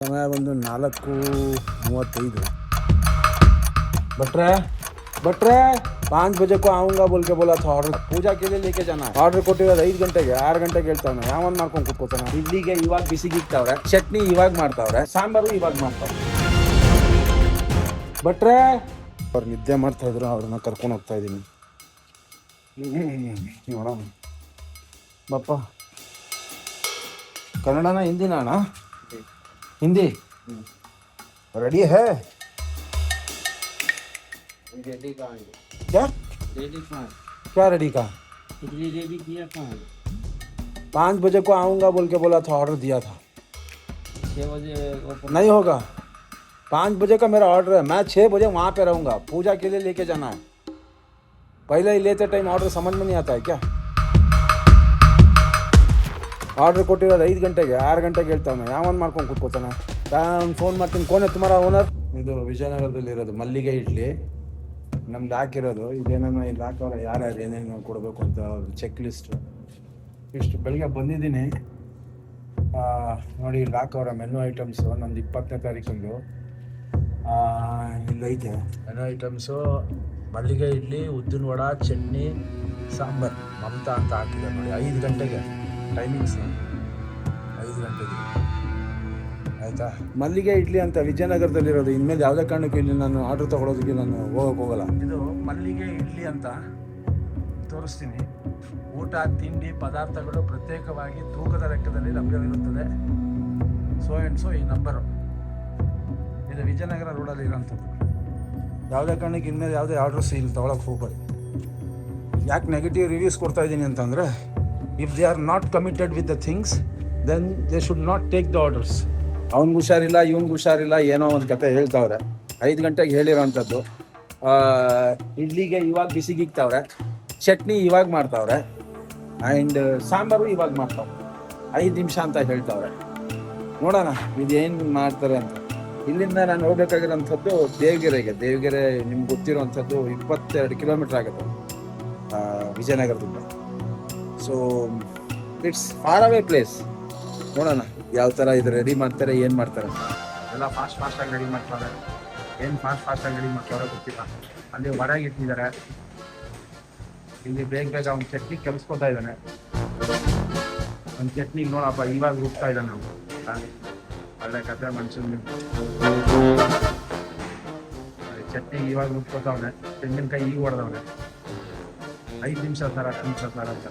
समय बंದು 4:35। बट्रे बट्रे 5 बजे को आऊँगा बोल के बोला था। ऑर्डर पूजा के लिए लेके जाना है। ऑर्डर ಕೊಟ್ಟಿರೋದು 5 ಗಂಟೆಗೆ 6 ಗಂಟೆಗೆ ಹೇಳ್ತಾವನೆ। ಯಾವನ್ ಮಾಡ್ಕೊಂಡು ಕೂತ್ಕೋತಾನೆ। ಇಡ್ಲಿಗೆ ಇವಾಗ ಬಿಸಿಗಿಕ್ತಾವ್ರೆ, ಚಟ್ನಿ ಇವಾಗ ಮಾಡ್ತಾವ್ರೆ, ಸಾಂಬಾರು ಇವಾಗ ಮಾಡ್ತಾವ್ರೆ। ಬಟ್ರೆ ಅವ್ರು ನಿದ್ದೆ ಮಾಡ್ತಾ ಇದ್ರು, ಅವ್ರನ್ನ ಕರ್ಕೊಂಡು ಹೋಗ್ತಾ ಇದ್ದೀನಿ। ನೋಡೋಣ ಬಪ್ಪ, ಕನ್ನಡನ ಹಿಂದಿನ ಅಣ್ಣ? हिंदी रेडी है? रेडी कहाँ है? क्या रेडी कहाँ है? क्या रेडी का? इडली रेडी किया कहाँ है? 5 बजे को आऊँगा बोल के बोला था, ऑर्डर दिया था। 6 बजे ओपन नहीं होगा, 5 बजे का मेरा ऑर्डर है। मैं 6 बजे वहाँ पे रहूँगा, पूजा के लिए लेके जाना है। पहले ही लेते टाइम ऑर्डर समझ में नहीं आता है क्या? ಆರ್ಡ್ರ್ ಕೊಟ್ಟಿರೋದು 5 ಗಂಟೆಗೆ 6 ಗಂಟೆಗೆ ಹೇಳ್ತಾವನೆ। ಯಾವನ್ ಮಾಡ್ಕೊಂಡು ಕೂತ್ಕೋತಾನೆ? ನಾನು ಫೋನ್ ಮಾಡ್ತೀನಿ, ಕೋನೆ ತುಮಾರ ಓನರ್? ಇದು ವಿಜಯನಗರದಲ್ಲಿ ಇರೋದು ಮಲ್ಲಿಗೆ ಇಡ್ಲಿ, ನಮ್ದು ಹಾಕಿರೋದು ಇದೇನೋ ಇಲ್ಲಿ ಹಾಕೋರ, ಯಾರ್ಯಾರು ಏನೇನು ಕೊಡಬೇಕು ಅಂತ ಚೆಕ್ ಲಿಸ್ಟು ಇಷ್ಟು ಬೆಳಿಗ್ಗೆ ಬಂದಿದ್ದೀನಿ ನೋಡಿ। ಇಲ್ಲಿ ಹಾಕೋರ ಮೆನು ಐಟಮ್ಸು, ನಮ್ದು 20ನೇ ತಾರೀಕಿಂದು ಇಲ್ಲೈತೆ ಮೆನು ಐಟಮ್ಸು। ಮಲ್ಲಿಗೆ ಇಡ್ಲಿ, ಉದ್ದಿನ ವಡ, ಚಟ್ನಿ, ಸಾಂಬಾರು ಮಮತಾ ಅಂತ ಹಾಕಿದೆ ನೋಡಿ। 5 ಗಂಟೆಗೆ ಟೈಮಿಂಗ್ಸ್, 5 ಗಂಟೆಗೆ ಆಯಿತಾ? ಮಲ್ಲಿಗೆ ಇಡ್ಲಿ ಅಂತ ವಿಜಯನಗರದಲ್ಲಿರೋದು। ಇನ್ಮೇಲೆ ಯಾವುದೇ ಕಾರಣಕ್ಕೂ ಇಲ್ಲಿ ನಾನು ಆರ್ಡ್ರ್ ತೊಗೊಳೋದಕ್ಕೆ ನಾನು ಹೋಗೋಲ್ಲ। ಇದು ಮಲ್ಲಿಗೆ ಇಡ್ಲಿ ಅಂತ ತೋರಿಸ್ತೀನಿ। ಊಟ ತಿಂಡಿ ಪದಾರ್ಥಗಳು ಪ್ರತ್ಯೇಕವಾಗಿ ತೂಕದ ಲೆಕ್ಕದಲ್ಲಿ ಲಭ್ಯವಿರುತ್ತದೆ। ಸೊ ಆ್ಯಂಡ್ ಸೊ ಈ ನಂಬರು ಇದು ವಿಜಯನಗರ ರೋಡಲ್ಲಿ ಇರೋಂಥದ್ದು। ಯಾವುದೇ ಕಾರಣಕ್ಕೆ ಇನ್ಮೇಲೆ ಯಾವುದೇ ಆರ್ಡ್ರಸ್ ಇಲ್ಲಿ ತೊಗೊಳಕ್ಕೆ ಹೋಗ್ಬೇಡಿ। ಯಾಕೆ ನೆಗೆಟಿವ್ ರಿವ್ಯೂಸ್ ಕೊಡ್ತಾ ಇದ್ದೀನಿ ಅಂತಂದರೆ, if they are not committed with the things, then they should not take the orders. ಅವ್ನಿಗೆ ಹುಷಾರಿಲ್ಲ, ಇವ್ನಿಗೆ ಹುಷಾರಿಲ್ಲ, ಏನೋ ಒಂದು ಕತೆ ಹೇಳ್ತಾವ್ರೆ। 5 ಗಂಟೆಗೆ ಹೇಳಿರೋವಂಥದ್ದು, ಇಡ್ಲಿಗೆ ಇವಾಗ ಬಿಸಿಗಿಕ್ತಾವ್ರೆ, ಚಟ್ನಿ ಇವಾಗ ಮಾಡ್ತಾವ್ರೆ, ಆ್ಯಂಡ್ ಸಾಂಬಾರು ಇವಾಗ ಮಾಡ್ತಾವ್ರೆ, 5 ನಿಮಿಷ ಅಂತ ಹೇಳ್ತಾವ್ರೆ। ನೋಡೋಣ ಇದೇನು ಮಾಡ್ತಾರೆ ಅಂತ। ಇಲ್ಲಿಂದ ನಾನು ಹೋಗ್ಬೇಕಾಗಿರೋಂಥದ್ದು ದೇವಗೆರೆ ನಿಮ್ಗೆ ಗೊತ್ತಿರೋವಂಥದ್ದು 22 ಕಿಲೋಮೀಟ್ರ್ ಆಗುತ್ತೆ ವಿಜಯನಗರದಿಂದ। So it's far away place. ನೋಡೋಣ ಯಾವ ಥರ ಇದು ರೆಡಿ ಮಾಡ್ತಾರೆ, ಏನು ಮಾಡ್ತಾರೆ। ಎಲ್ಲ ಫಾಸ್ಟಾಗಿ ರೆಡಿ ಮಾಡ್ತಾರೆ, ಏನು ಫಾಸ್ಟಾಗಿ ರೆಡಿ ಮಾಡ್ತಾರೆ ಗೊತ್ತಿಲ್ಲ। ಅಲ್ಲಿ ಹೊರಗೆ ಇಟ್ಟಿದ್ದಾರೆ, ಇಲ್ಲಿ ಬೇಗ ಅವ್ನು ಚಟ್ನಿ ಕೆಲ್ಸ್ಕೊತಾ ಇದ್ದಾನೆ। ಒಂದು ಚಟ್ನಿಗೆ ನೋಡಪ್ಪ ಇವಾಗ ರುಬ್ತಾ ಇದ್ದಾನೆ ನಾವು, ಒಳ್ಳೆ ಕತೆ ಮನುಷ್ಯನ ಚಟ್ನಿಗೆ ಇವಾಗ ರುಬ್ಕೋತಾವನೆ, ತೆಂಗಿನಕಾಯಿ ಈಗ ಹೊಡೆದವನೆ, 5 ನಿಮಿಷ ಥರ 10 ನಿಮಿಷ ಥರ ಅಂತ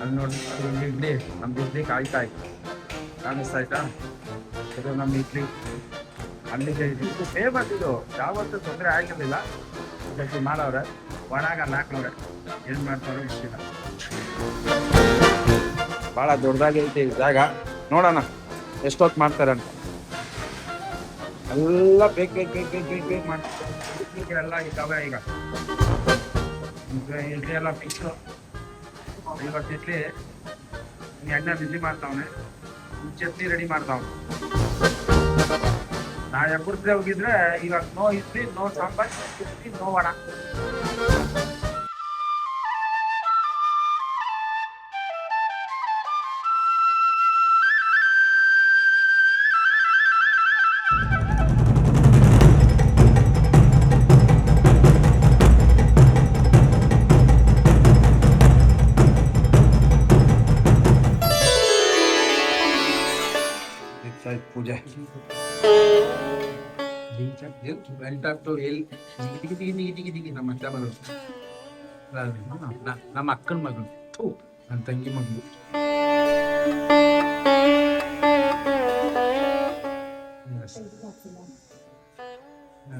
ಅಲ್ಲಿ ನೋಡಿ। ಇಡ್ಲಿ ನಮ್ದು ಇಡ್ಲಿ ಕಾಯ್ತಾ ಇತ್ತು, ಕಾಣಿಸ್ತಾ ಆಯ್ತಾ? ಇದು ನಮ್ಮ ಇಡ್ಲಿ ಅಲ್ಲಿಗೆ ಇದು ಫೇಮಸ್, ಇದು ಯಾವತ್ತೂ ತೊಂದರೆ ಆಗಿರಲಿಲ್ಲ। ಗಟ್ಟಿ ಮಾಡವ್ರೆ, ಒಣಗ ಹಾಕ್ನವ್ರೆ, ಏನು ಮಾಡ್ತಾರೋ ಇಷ್ಟಿಲ್ಲ। ಭಾಳ ದೊಡ್ಡದಾಗೈತೆ ಈ ಜಾಗ, ನೋಡೋಣ ಎಷ್ಟೊತ್ತು ಮಾಡ್ತಾರೆ ಅಂತ। ಎಲ್ಲ ಬೇಕು ಮಾಡ್ತಾರೆ ಎಲ್ಲ ಇದ್ದಾವೆ ಈಗ। ಇಡ್ಲಿ ಎಲ್ಲ ಫಿಕ್ಸು, ಇವತ್ತು ಇಡ್ಲಿ ಎಣ್ಣೆ ಬಿಸಿ ಮಾಡ್ತಾವನೆ, ಚಟ್ನಿ ರೆಡಿ ಮಾಡ್ತಾವನೆ। ನಾ ಎಬ್ಬರ್ದೇ ಹೋಗಿದ್ರೆ ಇವಾಗ no idli, no sambar, chutney, no vada. Pooja ನಮ್ಮ ಅಕ್ಕ ಮಗಳು, ನಮ್ಮ ಅಕ್ಕನ ಮಗಳು, ನನ್ನ ತಂಗಿ ಮಗಳು।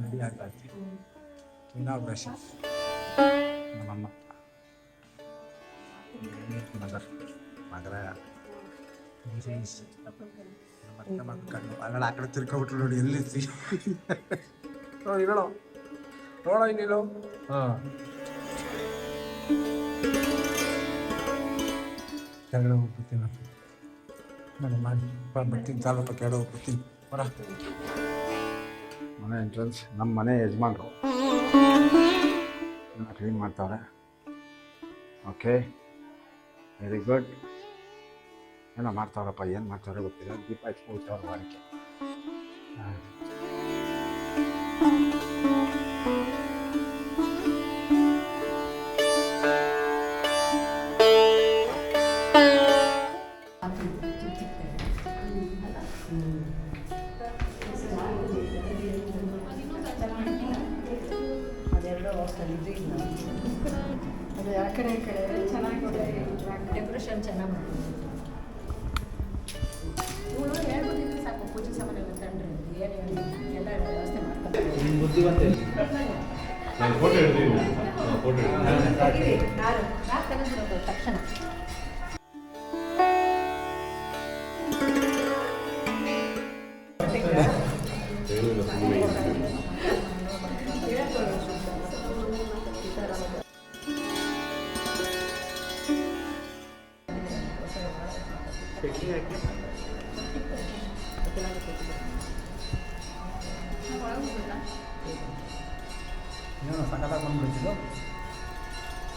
ರೆಡಿ ಆಗ್ತಾ ಇರ್ತೀವಿ, ಇನ್ನೂ ಬ್ರಷ್ ನಮ್ಮಮ್ಮ ಮಗರ ಮತ್ತೆ ಕಣ್ಣು ಅಲ್ಲ ಆ ಕಡೆ ತಿರ್ಕೊಬಿಟ್ರು ನೋಡಿ, ಎಲ್ಲಿರ್ತಿ ನೋಡಿ ಹೇಳೋ ನೋಡೋ ಇನ್ನೇನು। ಹಾಂ ಕೆಳಗಡೆ ಹೋಗ್ಬಿಡ್ತೀನಿ ನಾನು, ಮಾಡಿ ಬರ್ತೀನಿ, ಸಾಲಪ್ಪ ಕೆಳಗಡೆ ಹೋಗ್ಬಿಡ್ತೀನಿ ಬರ। ಮನೆ ಎಂಟ್ರೆನ್ಸ್, ನಮ್ಮ ಮನೆ ಯಜಮಾನ್ರು ಕ್ಲೀನ್ ಮಾಡ್ತಾವ್ರೆ। Okay, very good. ಏನೋ ಮಾಡ್ತಾವ್ರಪ್ಪ, ಏನು ಮಾಡ್ತಾವ್ರೆ ಗೊತ್ತಿಲ್ಲ। ದೀಪ ಹಚ್ಕೊಳ್ತಾವ್ರ ವಾರಕ್ಕೆ। ಅಷ್ಟಲ್ಲಿ ಇಲ್ಲ ಅದು ಆ ಕಡೆ ಈ ಕಡೆ ಚೆನ್ನಾಗಿ ಡೆಕೋರೇಷನ್ ಚೆನ್ನಾಗಿ ಮಾಡ್ತೀವಿ. ಇವಳು ಹೇಳ್ಬೋದಿದ್ರೆ ಸಾಕು ಪೂಜೆ ಸಾಮಾನೆಲ್ಲ ತಂಡ್ರಿ ಏನು ಎಲ್ಲ ವ್ಯವಸ್ಥೆ ಮಾಡ್ತಾರೆ. ಬುದ್ಧಿವಂತೆ ನಾನು ಫೋಟೋ ಹಿಡಿದೀನಿ ಫೋಟೋ ನಾಲ್ಕು ತೆಗೆದು ತಕ್ಷಣ ಏನೋ ಸಖತ್ತಾಗಿ ಬಂದ್ಬಿಡ್ತಿದ್ದು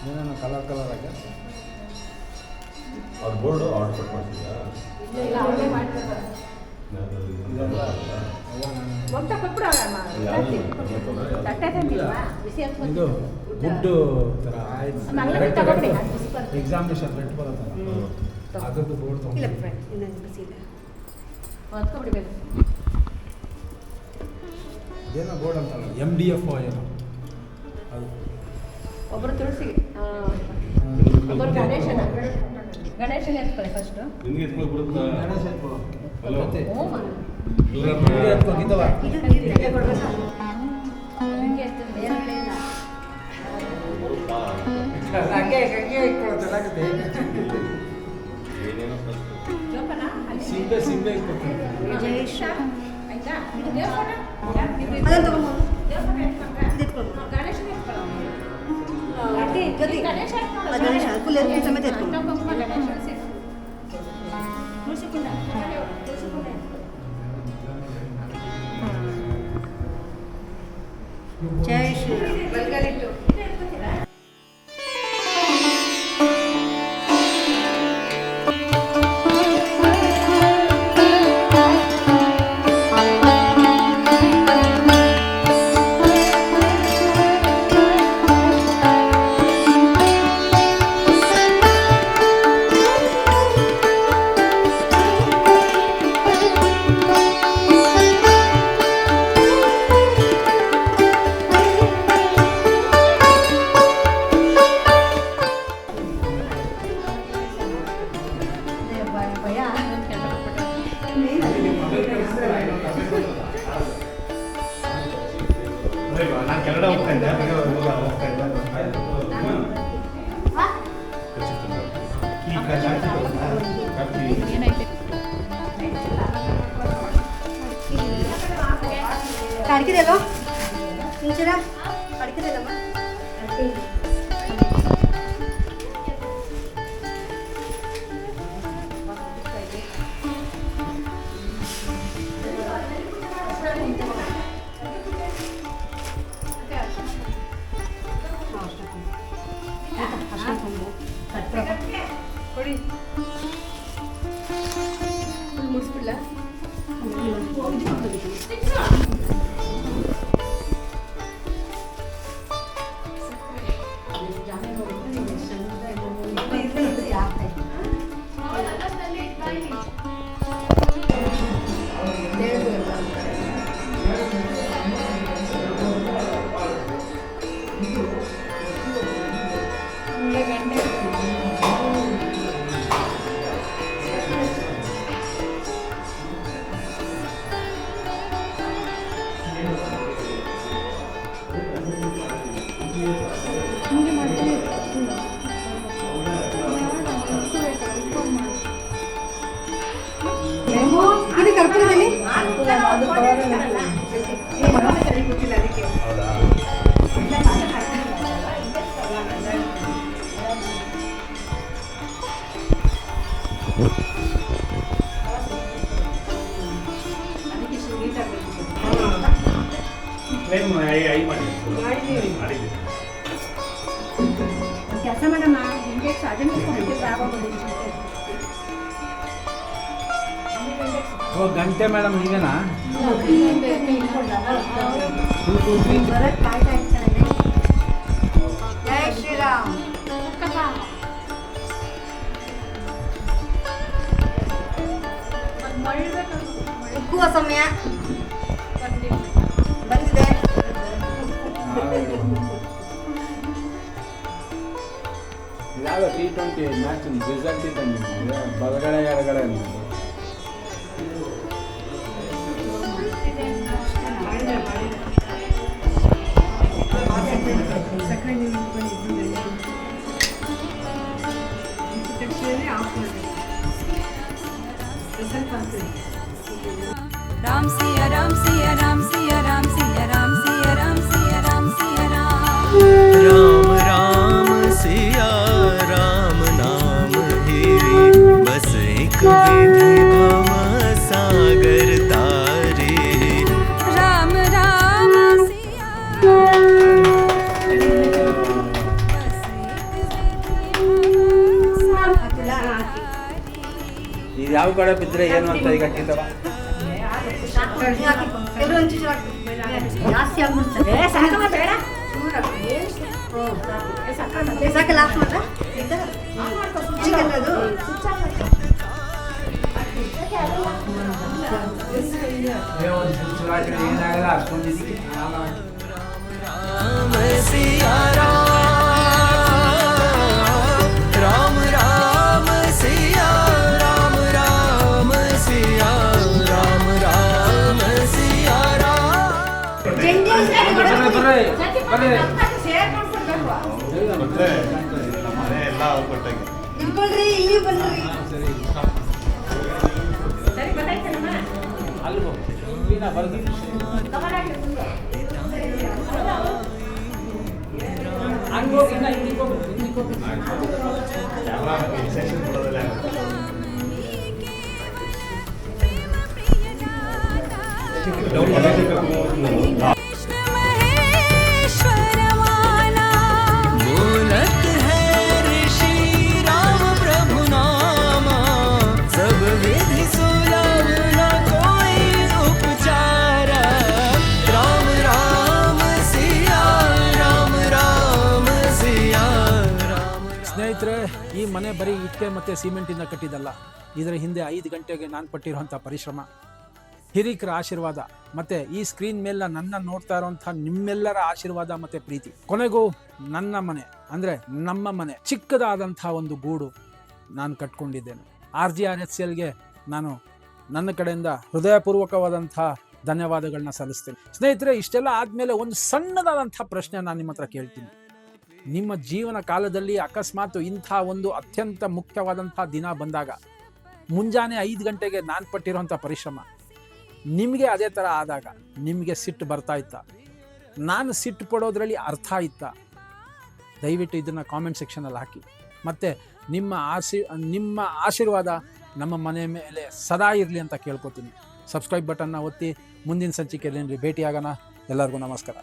ಏನೇನೋ ಕಲರ್ ಆಗಿ ಅದು ಬೋರ್ಡು ಆರ್ಡರ್ ಕಟ್ ಮಾಡ್ತಿದ್ಯಾ ಇಲ್ಲ ಅವರೇ ಮಾಡ್ತಾರೆ. ಒಟ್ಟು ಕೊಟ್ಬಿಡೋಣ ತಟ್ಟೆ ತಂದಿಲ್ವಾ ಬಿಸಿ ಇದು ಗುಡ್ಡು ಥರ ಎಕ್ಸಾಮಿನೇಷನ್ ರೆಡ್ ಬರುತ್ತಲ್ಲ ಅದರದ್ದು ಬೋರ್ಡ್ ಇಲ್ಲ ತೊಗೊಂಡು ಇನ್ನೊಂದು ಬಿಸಿ ಇಲ್ಲ ಹೊತ್ಕೊಬಿಡ್ಬೇಕು. ಏನೋ ಬೋರ್ಡ್ ಅಂತಲ್ಲ MDF ಏನೋ ಅದು ಒಬ್ಬರು ತುಳಸಿಗೆ ಒಬ್ಬರು ಗಣೇಶನ ಎತ್ಕೊಳ್ಳಿ ಫಸ್ಟು. ನಿನ್ಗೆ ಎತ್ಕೊಂಡು ಬಿಡುತ್ತಾ ಗಣೇಶ ಎತ್ಕೊಳ್ಳೋ. ಹಲೋ ಮತ್ತೆ ಹೋಮ ನಿಮ್ಗೆ ಎತ್ಕೊ ಗೀತವ ಇದು ನಿಮಗೆ ಕೊಡ್ಬೇಕಾ ನಿಮಗೆ ಎಷ್ಟು ಬೇರೆ ಇಲ್ಲ ಹಂಗೆ ಇಟ್ಕೊಳ್ಳೋ ಚೆನ್ನಾಗುತ್ತೆ ಏನೇನೋ ಜೋಪಾನ ಅಲ್ಲಿ ಸಿಂಬೆ ಇಟ್ಕೊಳ್ತೀನಿ ಜಯೇಶ ಆಯ್ತಾ ಇದು ದೇವಸ್ಥಾನ ಅದನ್ನು ತಗೊಂಬೋದು. ದೇವಸ್ಥಾನ ಎತ್ಕೊಂಡ್ರೆ ಎತ್ಕೊಂಡು. ಗಣೇಶನ ಎತ್ಕೊಳ್ಳೋ ಜೊತೆ ಗಣೇಶ ಎತ್ಕೊಳ್ಳೋ ಗಣೇಶ ಫುಲ್ ಎತ್ಕೊಂಡು ಸಮೇತ ಎತ್ಕೊಂಡು. ಅನ್ನ ಕುಂಕುಮ ಗಣೇಶನ ಸೇರಿ ತುಳಸಿಕುಂಡ ತುಳಸಿಕುಂಡ ಜೈ ಶ್ರೀರಾಮ್. ಬಲ್ಗಲಿಟ್ಟು ಎತ್ಕೊತೀರಾ ಭಯ ನಾನು ಕೆನಡಾ ಹೋಗ್ತಾ ಇದ್ದೆ ಹೋಗ್ತಾ ಇದ್ದೆ ಅಡಿಕೆದಲ್ವಾ ಇಂಚರ ಅಡಿಕೆದಲ್ಲಮ್ಮ ಕೊಡಿ ಫುಲ್ ಮುಗಿಸ್ಬಿಡ್ಲ ಇದು ಕರ್ಪೂರದಲ್ಲಿ ಕೆಲಸ ಮಾಡಮ್ಮ ಇಂಡೆಕ್ಸ್ ಅದನ್ನು ಓ ಗಂಟೆ ಮೇಡಮ್ ನೀವೇನಾ ಜೈ ಶ್ರೀರಾಮ್. ಉಕ್ಕುವ ಸಮಯ ಬಂದಿದೆ. ಯಾವ T20 ಮ್ಯಾಚ್ ರಿಸಲ್ಟ್ ಇದೆ ನಿಮಗೆ ಬಲಗಡೆ ಎಡಗಡೆ ಅಂತ राम सिया राम सिया राम सिया राम सिया राम सिया राम सिया राम सिया राम राम राम सिया राम नाम हीरे बस एक विधि भव सागर तारे राम राम सिया ಇದು ಯಾವ ಕಡೆ ಬಿದ್ದರೆ ಏನು ಅಂತ ಈಗ ಕಿತ್ತವ ಎಲ್ಲರೂ ಒಂಚೂರು ಜಾಸ್ತಿ ಆಗ್ಬಿಡ್ತದೆ ಸಾಕಲ್ಲ ಆಫ್ ಮಾಡ್ರ ಅದು ಏನಾಗಲ್ಲ ಅಷ್ಟೊಂದು राम सिया राम राम सिया राम राम सिया राम राम सिया ಮತ್ತೆ ನಮ್ಮ ಮನೆ ಎಲ್ಲ ಕೊಟ್ಟಾಗೆ ಇಟ್ಕೊಳ್ರಿ ಇಲ್ಲಿ ಬನ್ರಿ ಅಲ್ಲಿ ಎಲ್ಲ ಎಕ್ಸೆಷನ್ ಕೊಡೋದಿಲ್ಲ कृष्ण महेश्वर माना बोलत है ऋषि राम प्रभु नामा सब विधि सुलभ न कोई उपचार राम राम सिया राम राम सिया राम ಸ್ನೇಹಿತರೆ, ಈ ಮನೆ ಬರೀ ಇಟ್ಟಿಗೆ ಮತ್ತು ಸಿಮೆಂಟಿಂದ ಕಟ್ಟಿದ್ದಲ್ಲ. ಇದರ ಹಿಂದೆ 5 ಗಂಟೆಗೆ ನಾನು ಪಟ್ಟಿರುವಂಥ ಪರಿಶ್ರಮ, ಹಿರಿಕರ ಆಶೀರ್ವಾದ ಮತ್ತು ಈ ಸ್ಕ್ರೀನ್ ಮೇಲೆ ನನ್ನ ನೋಡ್ತಾ ಇರುವಂಥ ನಿಮ್ಮೆಲ್ಲರ ಆಶೀರ್ವಾದ ಮತ್ತು ಪ್ರೀತಿ. ಕೊನೆಗೂ ನನ್ನ ಮನೆ ಅಂದರೆ ನಮ್ಮ ಮನೆ, ಚಿಕ್ಕದಾದಂಥ ಒಂದು ಗೂಡು ನಾನು ಕಟ್ಕೊಂಡಿದ್ದೇನೆ. RGRHCLಗೆ ನಾನು ನನ್ನ ಕಡೆಯಿಂದ ಹೃದಯಪೂರ್ವಕವಾದಂಥ ಧನ್ಯವಾದಗಳನ್ನ ಸಲ್ಲಿಸ್ತೇನೆ. ಸ್ನೇಹಿತರೆ, ಇಷ್ಟೆಲ್ಲ ಆದಮೇಲೆ ಒಂದು ಸಣ್ಣದಾದಂಥ ಪ್ರಶ್ನೆ ನಾನು ನಿಮ್ಮ ಹತ್ರ ಕೇಳ್ತೀನಿ. ನಿಮ್ಮ ಜೀವನ ಕಾಲದಲ್ಲಿ ಅಕಸ್ಮಾತ್ ಇಂಥ ಒಂದು ಅತ್ಯಂತ ಮುಖ್ಯವಾದಂಥ ದಿನ ಬಂದಾಗ ಮುಂಜಾನೆ 5 ಗಂಟೆಗೆ ನಾನು ಪಟ್ಟಿರೋಂಥ ಪರಿಶ್ರಮ ನಿಮಗೆ ಅದೇ ಥರ ಆದಾಗ ನಿಮಗೆ ಸಿಟ್ಟು ಬರ್ತಾ ಇತ್ತಾ? ನಾನು ಸಿಟ್ಟು ಪಡೋದ್ರಲ್ಲಿ ಅರ್ಥ ಇತ್ತಾ? ದಯವಿಟ್ಟು ಇದನ್ನು ಕಾಮೆಂಟ್ ಸೆಕ್ಷನಲ್ಲಿ ಹಾಕಿ. ಮತ್ತು ನಿಮ್ಮ ಆಶೀರ್ವಾದ ನಮ್ಮ ಮನೆ ಮೇಲೆ ಸದಾ ಇರಲಿ ಅಂತ ಕೇಳ್ಕೊತೀನಿ. ಸಬ್ಸ್ಕ್ರೈಬ್ ಬಟನ್ನ ಒತ್ತಿ ಮುಂದಿನ ಸಂಚಿಕೆಯಲ್ಲಿ ಭೇಟಿಯಾಗೋಣ. ಎಲ್ಲರಿಗೂ ನಮಸ್ಕಾರ.